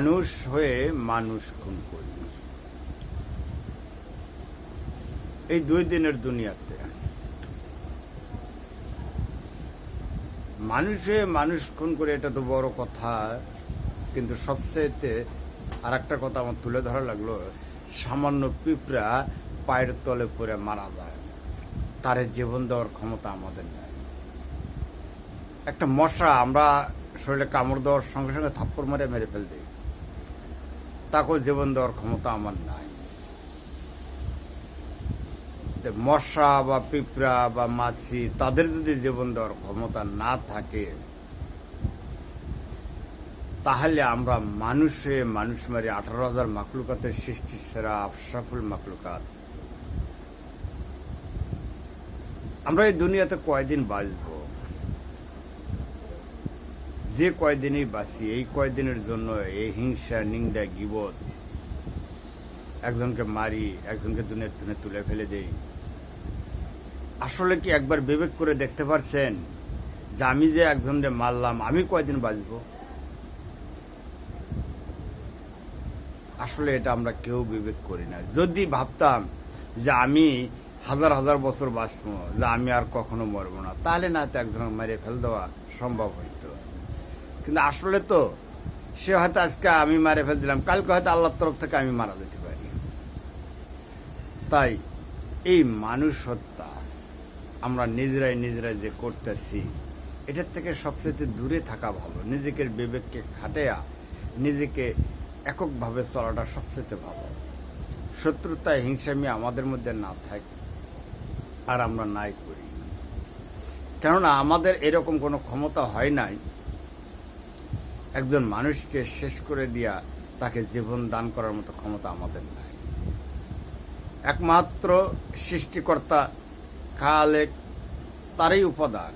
মানুষ হয়ে মানুষ খুন করি এই 2 দিনের দুনিয়াতে। মানুষ হয়ে মানুষ খুন করে এটা তো বড় কথা, কিন্তু সবচেয়ে আর একটা কথা আমার তুলে ধরা লাগলো, সামান্য পিঁপড়া পায়ের তলে পড়ে মারা যায়, তার জীবন দেওয়ার ক্ষমতা আমাদের নেই। একটা মশা আমরা শরীরে কামড় দেওয়ার সঙ্গে সঙ্গে থাপ্পড় মারে মেরে ফেল দিই, তাকেও জীবন দেওয়ার ক্ষমতা আমার নাই। মশা বা পিঁপড়া বা মাছি তাদের যদি জীবন দেওয়ার ক্ষমতা না থাকে, তাহলে আমরা মানুষে মানুষ মারি 18,000 মাকলুকাতের সৃষ্টি সেরা আশরাফুল মাকলুকাত। আমরা এই দুনিয়াতে কয়দিন বাঁচব? যে কয়দিনই বাঁচি, এই কয়দিনের জন্য এই হিংসা, নিন্দা, গীবত, একজনকে মারি, একজনকে দুনিয়ার থেকে তুলে ফেলে দেই। আসলে কি একবার বিবেক করে দেখতে পারছেন যে আমি যে একজনকে মারলাম, আমি কয়দিন বাঁচব? আসলে এটা আমরা কেউ বিবেক করি না। যদি ভাবতাম যে আমি হাজার হাজার বছর বাঁচবো, যে আমি আর কখনো মরবো না, তাহলে না তো একজনকে মেরে ফেল দেওয়া সম্ভব হইতো। কিন্তু আসলে তো সে হয়তো আজকে আমি মারে ফেল দিলাম, কালকে হয়তো আল্লাহর তরফ থেকে আমি মারা যেতে পারি। তাই এই মানুষ হত্যা আমরা নিজেরাই যে করতেছি, এটার থেকে সবচেয়ে দূরে থাকা ভালো। নিজেকে বিবেককে খাটাইয়া নিজেকে এককভাবে চলাটা সবচেয়ে ভালো। শত্রুতা হিংসামি আমাদের মধ্যে না থাকে, আর আমরা নাই করি, কেননা আমাদের এরকম কোনো ক্ষমতা হয় নাই একজন মানুষকে শেষ করে দিয়া তাকে জীবন দান করার মতো ক্ষমতা আমাদের নাই। একমাত্র সৃষ্টিকর্তা খালেক, তারই উপাদান।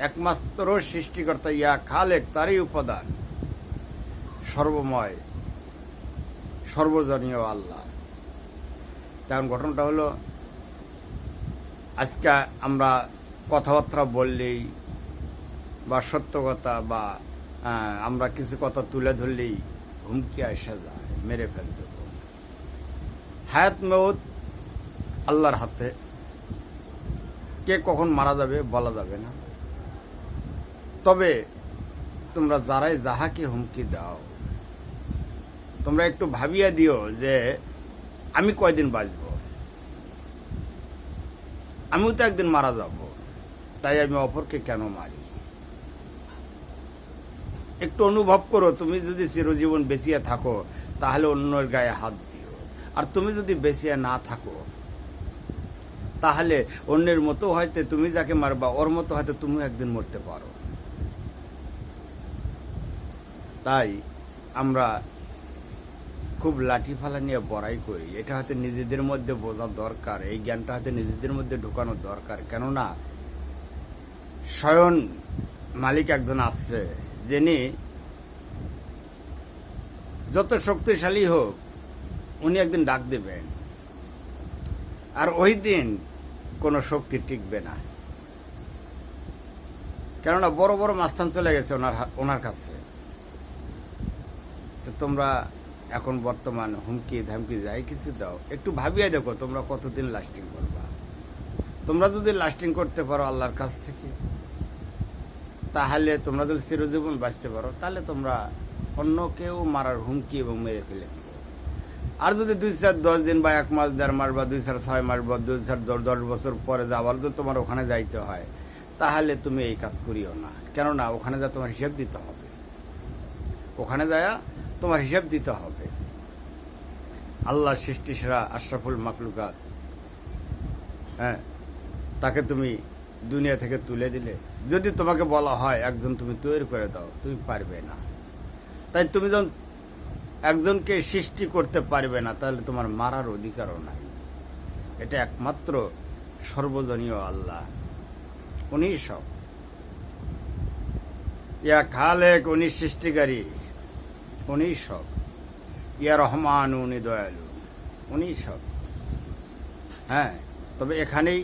একমাত্র সৃষ্টিকর্তা ইয়া খালেক, তারই উপাদান। সর্বময় সর্বজনীয় আল্লাহ। তেমন ঘটনাটা হলো, আজকে আমরা কথাবার্তা বললেই বা সত্য কথা বা আমরা কিছু কথা তুলে ধরলেই হুমকি আসা যায়, মেরে ফেল দেব। হায়াত মউত আল্লাহর হাতে, কে কখন মারা যাবে বলা যাবে না। তবে তোমরা যারাই যাহাকে হুমকি দাও, তোমরা একটু ভাবিয়া দিও যে আমি কয়দিন বাঁচব, আমিও তো একদিন মারা যাব, তাই আমি অপরকে কেন মারি? একটু অনুভব করো। তুমি যদি চিরজীবন বেঁচিয়ে থাকো, তাহলে অন্যের গায়ে হাত দিও। আর তুমি যদি বেঁচিয়ে না থাকো, তাহলে অন্যের মতো হয়তো তুমি যাকে মারবা, ওর মতো হয়তো তুমি একদিন মরতে পারো। তাই আমরা খুব লাঠিফালা নিয়ে বড়াই করি। এটা হয়তো নিজেদের মধ্যে বোঝা দরকার, এই জ্ঞানটা হয়তো নিজেদের মধ্যে ঢুকানো দরকার। কেননা স্বয়ং মালিক একজন আছে, যিনি যত শক্তিশালী হোক, উনি একদিন ডাক দেবেন, আর ওই দিন কোনো শক্তি টিকবে না। কেননা বড় বড় মাস্তান চলে গেছে ওনার কাছে। তো তোমরা এখন বর্তমান হুমকি ধামকি যাই কিছু দাও, একটু ভাবিয়ে দেখো তোমরা কতদিন লাস্টিং করবা। তোমরা যদি লাস্টিং করতে পারো আল্লাহর কাছ থেকে, তাহলে তোমরা যদি চিরজীবন বাঁচতে পারো, তাহলে তোমরা অন্য কেউ মারার হুমকি এবং মেরে ফেলে দিও। আর যদি 2-4-10 দিন বা 1 মাস 1.5 মাস বা 2-4-6 মাস বা 2-4-10 বছর পরে আবার যদি তোমার ওখানে যাইতে হয়, তাহলে তুমি এই কাজ করিও না। কেননা ওখানে যা তোমার হিসাব দিতে হবে, ওখানে যায় তোমার হিসাব দিতে হবে। আল্লাহ সৃষ্টি সেরা আশরাফুল মাকলুকাত, হ্যাঁ, তাকে তুমি দুনিয়া থেকে তুলে দিলে, যদি তোমাকে বলা হয় একজন তুমি তৈরি করে দাও, তুমি পারবে না। তাই তুমি যখন একজনকে সৃষ্টি করতে পারবে না, তাহলে তোমার মারার অধিকারও নাই। এটা একমাত্র সর্বজনীয় আল্লাহ, উনি সব। ইয়া খালেক, উনি সৃষ্টিকারী, উনি সব। ইয়া রহমান, উনি দয়ালু, উনি সব। হ্যাঁ, তবে এখানেই